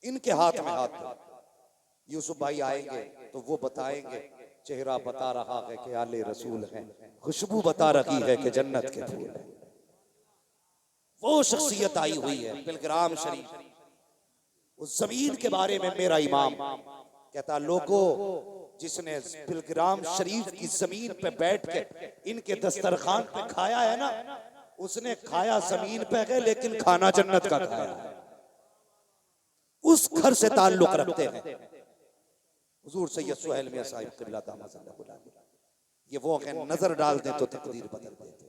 इनके हाथ में हाथ दो। यूसुफ भाई आएंगे तो वो बताएंगे, चेहरा बता रहा है कि आले रसूल हैं, खुशबू बता रही है कि जन्नत के फूल हैं। वो शख्सियत आई हुई है बिलग्राम शरीफ। उस जमीन के बारे में मेरा इमाम कहता, लोगों जिसने बिलग्राम शरीफ की जमीन पे बैठ के इनके दस्तरखान पे खाया है ना, उसने खाया जमीन पे है लेकिन खाना जन्नत का खाया है। उस घर से ताल्लुक रखते हैं। हुजूर सैयद सुहेल मियां साहिब क़िबला दामद, ये वो है, नजर डाल दें तो तकदीर बदल देते,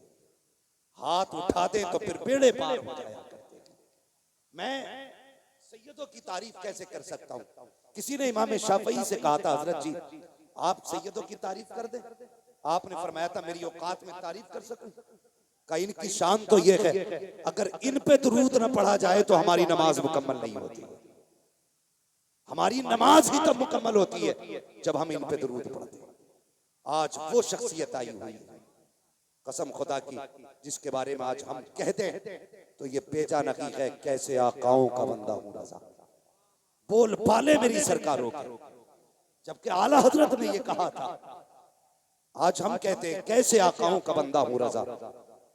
हाथ उठा दें तो फिर बेड़े पार हो जाया करते हैं। मैं सैयदों की तारीफ कैसे कर सकता हूँ? किसी ने इमाम शाफई से कहा था, हजरत जी आप सैयदों की तारीफ कर दें। आपने फरमाया था मेरी औकात में तारीफ कर सकूं? का इनकी शान तो ये है, अगर इन पे दुरूद न पढ़ा जाए तो हमारी नमाज मुकम्मल नहीं होती। हमारी नमाज ही तब मुकम्मल होती है जब हम इन पे दुरूद पढ़ते हैं। आज वो शख्सियत आई हुई है, कसम खुदा की, जिसके बारे में आज हम कहते हैं तो ये बेजा नहीं है, कैसे आकाओं का बंदा हूं रजा, बोल पाले मेरी सरकारों के। जबकि आला हजरत ने ये कहा था, आज हम कहते हैं कैसे आकाओं का बंदा हूं रजा,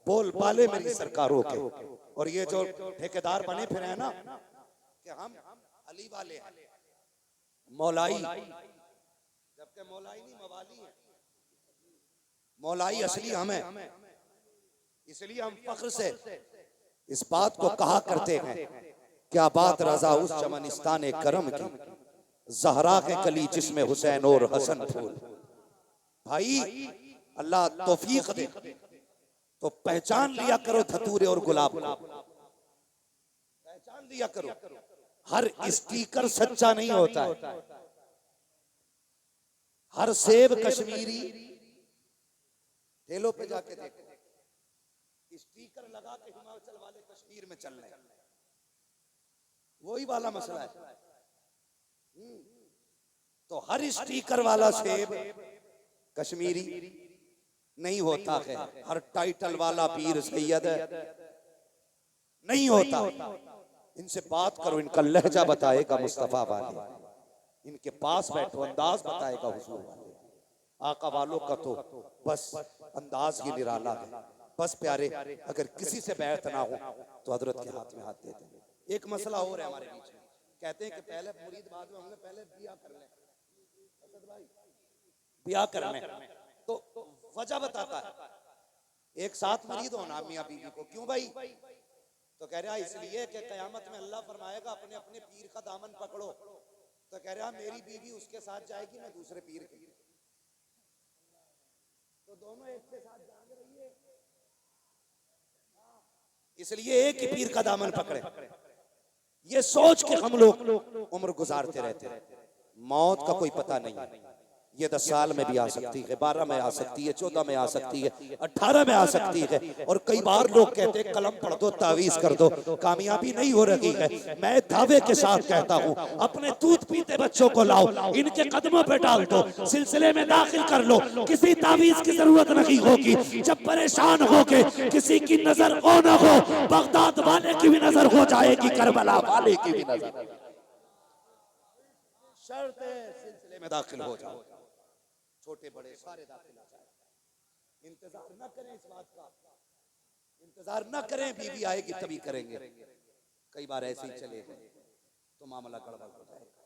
बोल पाले मेरी सरकारों के। और ये जो ठेकेदार बने फिर है ना कि हम अली वाले हैं, मौलाई, जबकि मौलाई नहीं मवाली है, मौलाई असली हमें। इसलिए हम फख्र से इस बात को कहा करते हैं, क्या बात रजा उस चमनिस्तान करम की, जहरा के कली जिसमें हुसैन और हसन फूल। भाई अल्लाह तौफीक दे तो पहचान लिया करो धतूरे और गुलाब को, पहचान लिया करो। हर स्टीकर सच्चा नहीं होता है, हर सेब कश्मीरी। ठेलों पे जाके देखो, स्टीकर लगा के हिमाचल वाले कश्मीर में चल रहे हैं, वही वाला मसला है। तो हर स्टीकर वाला सेब कश्मीरी नहीं होता है, हर टाइटल वाला पीर सैयद नहीं होता। इनसे बात करो, इनका लहजा बताएगा मुस्तफा वाले, इनके पास बैठो अंदाज बताएगा हुजूर वाले। आका वालों का तो बस अंदाज ही निराला है। बस प्यारे, अगर किसी से बैठ ना हो तो हजरत के हाथ में हाथ दे दें। एक मसला और है हमारे बीच में, कहते हैं कि पहले मुरीद बाद में, हमने पहले बिया कर लें, बिया कर लें। तो वजह बताता है, एक साथ मुरीद होना मियां बीवी को, क्यों भाई? तो कह रहा इसलिए कि कयामत में अल्लाह फरमाएगा अपने अपने पीर का दामन पकड़ो। तो कह रहा मेरी बीवी उसके साथ जाएगी, मैं दूसरे पीर के, तो दोनों एक के साथ जाएंगे रहिए, इसलिए एक ही पीर का दामन पकड़े। ये सोच के हम लोग उम्र गुजारते रहते हैं, मौत का कोई पता नहीं है। ये 10 साल में भी आ सकती है, 12 में आ सकती है, 14 में आ सकती है, 18 में आ सकती है। और कई बार लोग कहते हैं कलम पढ़ दो, तावीज कर दो, कामयाबी नहीं हो रही है। मैं दावे के साथ कहता हूँ, अपने दूध पीते बच्चों को लाओ, इनके कदमों पे डाल दो, सिलसिले में दाखिल कर लो, किसी तावीज की जरूरत नहीं होगी। जब परेशान होगे, किसी की नजर हो न हो, बगदाद वाले की भी नजर हो जाएगी, करबला वाले की भी नजर। शर्त है सिलसिले में दाखिल हो जाओ, छोटे बड़े सारे दाखिल आ जाए। इंतजार न करें, इस बात का इंतजार न करें, बीवी आएगी तभी करेंगे। कई बार ऐसे ही चले गए तो मामला गड़बड़ हो जाएगा।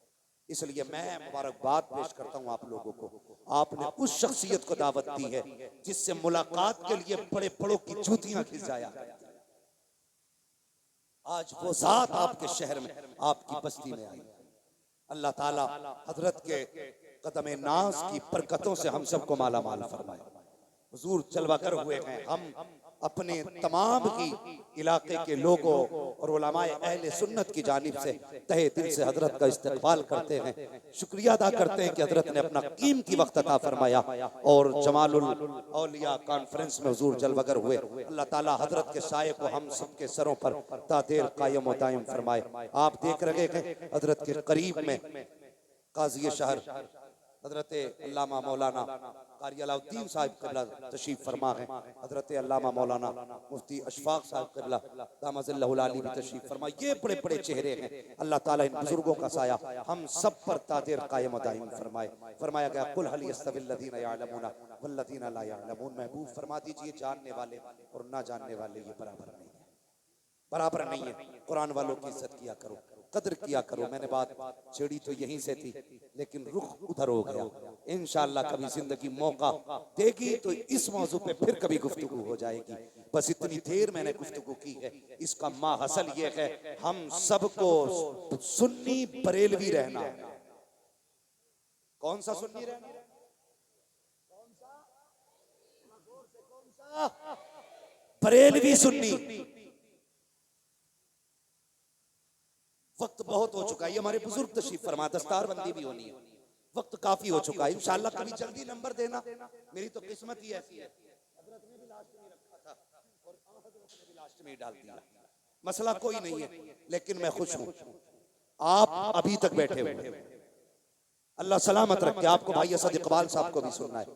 इसलिए मैं मुबारकबाद पेश करता हूं आप लोगों को, आपने उस शख्सियत को दावत दी है जिससे मुलाकात के लिए बड़े बड़ों की जूतियां खिंचाया। आज वो जात आपके शहर में, आपकी बस्ती में आई। अल्लाह ताला हजरत के कदम नाज की बरकतों से हम सबको माला माल फरमाए। हुजूर जलवागर हुए हैं, हम अपने तमाम ही इलाके के लोगों और उलमाए अहले सुन्नत की जानिब से तहे दिल से हजरत का इस्तकबाल करते हैं। शुक्रिया अदा करते हैं कि हजरत ने अपना कीमती वक्त अता फरमाया और जमालुल औलिया कॉन्फ्रेंस में हुजूर जलवागर हुए। अल्लाह ताला हजरत के साये को हम सबके सरों पर तादेर कायम व दायम फरमाए। आप देख रहे हैं हजरत के करीब में काजी शहर हजरत अल्लामा मौलाना कारी अलाउद्दीन साहब क़िबला तशरीफ फरमा है, हजरत अल्लामा मौलाना मुफ्ती अशफाक साहब क़िबला दामतुल्लाहुल आली भी तशरीफ फरमा। ये बड़े बड़े चेहरे हैं। अल्लाह ताला इन बुजुर्गों का साया हम सब पर तादेर कायम दायम फरमाए। फरमाया गया कुल हल यस्तविल लज़ीना यअलमूना वल्लज़ीना ला यअलमून। महबूब फरमा दीजिए जानने वाले और ना जानने वाले ये बराबर नहीं है, बराबर नहीं है। कुरान वालों की इज्जत किया करो, कदर किया करो। मैंने बात छेड़ी तो यहीं से थी, लेकिन रुख उधर हो गया। इंशाअल्लाह कभी जिंदगी मौका देगी तो इस मौजू पे फिर कभी गुफ्तगू हो जाएगी। बस इतनी देर मैंने गुफ्तगू की है, इसका माहसल ये है हम सबको सुन्नी बरेलवी रहना है। कौन सा सुन्नी रहना? कौन सा? बरेलवी सुन्नी। वक्त बहुत हो चुका है, ये हमारे बुजुर्ग तशरीफ फरमा, दस्तारबंदी भी होनी है, वक्त काफी हो चुका है। इंशाअल्लाह कभी जल्दी नंबर देना, मेरी तो किस्मत ही ऐसी है। हजरत ने भी लास्ट में रखा था और हजरत ने भी लास्ट में डाल दिया। मसला कोई नहीं है, लेकिन मैं खुश हूं आप अभी तक बैठे हुए। अल्लाह सलामत रखे आपको। भाई असद इकबाल साहब को भी सुनना है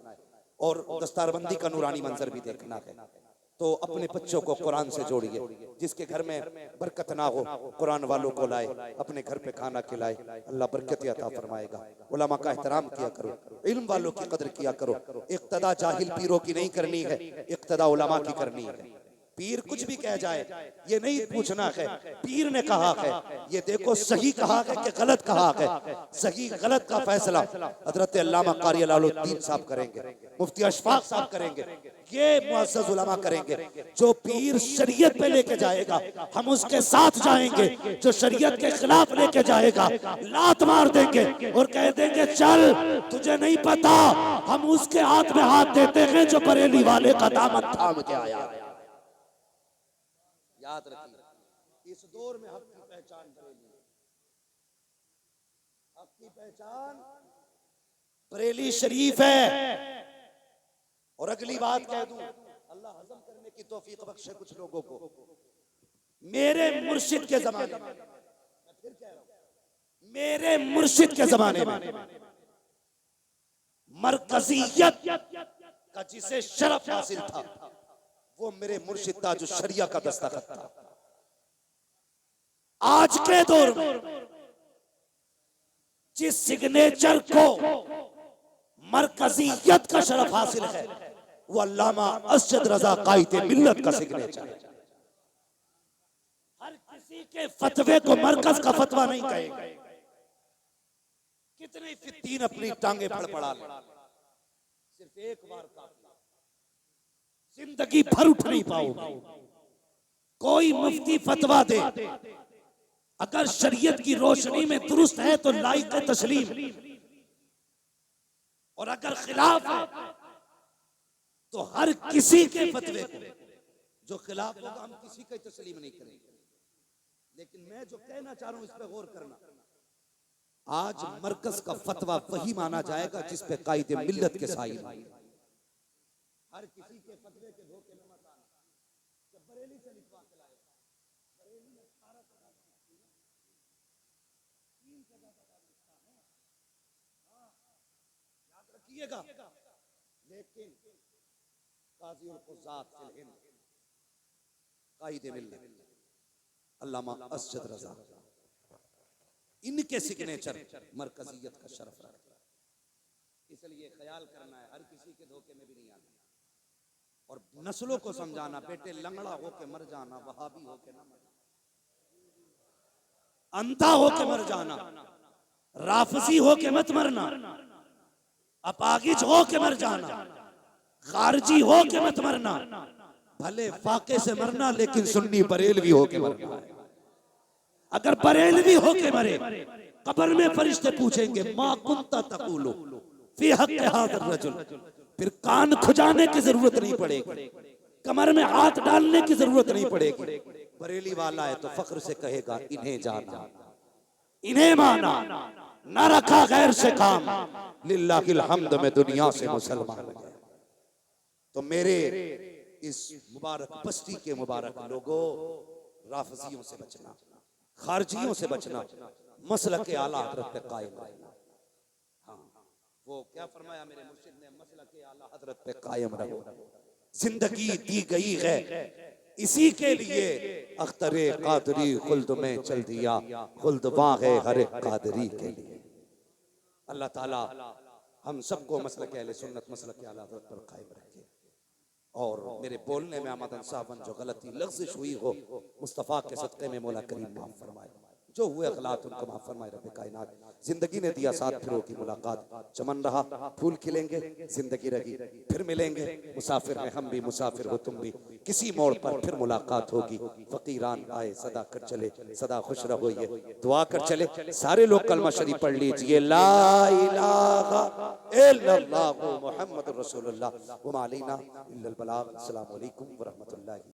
और दस्तारबंदी का नूरानी मंजर भी देखना है, तो अपने बच्चों को कुरान से जोड़िए। जिसके घर में बरकत ना हो कुरान वालों को लाए, अपने घर पे खाना खिलाए, अल्लाह बरकत अता फरमाएगा। उलमा का एहतराम किया करो, इल्म वालों की कदर किया करो। इक्तदा जाहिल पीरों की नहीं करनी है, इक्तदा उलमा की करनी है। पीर कुछ भी कह जाए ये नहीं पूछना है पीर ने कहा है, ये देखो सही कहा है कि गलत कहा है। सही गलत का फैसला हजरत अल्लामा कारी अलाउद्दीन साहब करेंगे, मुफ्ती अशफाक साहब करेंगे, ये मुअज़्ज़ज़ उलमा करेंगे। जो पीर शरीयत पे लेके जाएगा हम उसके साथ जाएंगे, जो शरीयत के खिलाफ लेके जाएगा लात मार देंगे और कह देंगे चल तुझे नहीं पता। हम उसके हाथ में हाथ देते हैं जो बरेली वाले का दामन थाम के आया। याद रखिए इस दौर में हक की पहचान बरेली, हक की पहचान बरेली शरीफ है। और अगली बात कह दूं, अल्लाह हजम करने की तौफीक बख्शे कुछ लोगों को। मेरे मुर्शिद के जमाने में, मैं फिर कह रहा हूं, मेरे मुर्शिद के जमाने में मरकजियत का जिसे शरफ हासिल था वो मेरे मुर्शिद ताजुश शरिया का दस्तखत था। आज के दौर में जिस सिग्नेचर को मरकजियत का शरफ हासिल है वो अल्लामा असद रजा कायदे मिल्लत का सिग्नेचर है। हर किसी के फतवे को मरकज का फतवा नहीं कहेगा। कितने फित्तीन अपनी टांगे फड़फड़ा ले, सिर्फ एक बार काफी, जिंदगी भर उठ नहीं पाओगे। कोई मुफ्ती फतवा दे अगर शरीयत की रोशनी में दुरुस्त है तो लाइक तस्लीम, और अगर खिलाफ है तो हर किसी के फतवे को जो खिलाफ होगा हम किसी का तस्लीम नहीं करेंगे। लेकिन मैं जो कहना चाह रहा हूं इस पे गौर करना, आज मरकज का फतवा वही माना जाएगा जिस पे कायदे मिल्लत के साहिब। हर किसी के फतवे के धोखे में मत आना। जब बरेली से लिखवा के लाए, बरेली में 18 जगह 3 जगह बता लिखता है, याद रखिएगा। लेकिन काज़ी उल क़ुज़ात फिल हिंद कायदे मिल्लत अल्लामा असद रजा, इनके सिग्नेचर मरकजियत का शरफ रखता है। इसलिए ख्याल करना है, हर किसी के धोखे में भी नहीं आना। और नस्लों को समझाना, बेटे लंगड़ा होके मर जाना, वहाबी होके ना मर, अंधा होके मर जाना, राफसी होके मत मरना, अपागिज होके मर जाना, खारजी होके मत मरना। भले फाके से मरना लेकिन सुन्नी बरेलवी होके मरना। अगर बरेलवी होके मरे कब्र में फरिश्ते पूछेंगे मा कुंता तक़ूलु फी हक़्क़ि हाज़ा रजुल, फिर कान खुजाने की जरूरत नहीं पड़ेगी, कमर में हाथ डालने की जरूरत नहीं पड़ेगी। बरेली वाला है तो फख्र से कहेगा इन्हें जाना, इन्हें माना, न रखा गैर से काम, लिल्लाहिल हम्द में दुनिया से मुसलमान है। तो मेरे इस मुबारक बस्ती के मुबारक लोगों, राफजियों से बचना, खारजियों से बचना, मसलक के आला हज़रत पे कायम रहना। हाँ, वो क्या फरमाया मेरे मुर्शिद ने, मसला के आला हजरत पे कायम रहो, जिंदगी दी गई है इसी के लिए, अख्तरे कादरी खुल्द में चल दिया, खुल्द वहाँ है हर एक कादरी के लिए। अल्लाह ताला हम सबको मसला के अहले सुन्नत मसला के आला हजरत पर कायम रखे। और मेरे बोलने में आमदन साहब जो गलती लफ्ज़िश हुई हो, मुस्तफ़ा के सदक़े में मौला करीम माफ़ फरमाए, जो हुए अखलात उनको माफ़ फरमाए रब कायनात। जिंदगी ने दिया साथ, फिरों की मुलाकात, चमन रहा फूल खिलेंगे, जिंदगी रही फिर मिलेंगे, मुसाफिर हैं हम भी मुसाफिर हो तुम भी, किसी मोड़ पर फिर मुलाकात होगी। फकीरान आए सदा कर चले, सदा खुश रहो ये दुआ कर चले। सारे लोग कलमा शरीफ पढ़ लीजिए, ला इलाहा इल्लल्लाह मुहम्मदुर रसूलुल्लाह व मा अलैना इल्लल बलाग। अस्सलामु अलैकुम व रहमतुल्लाहि।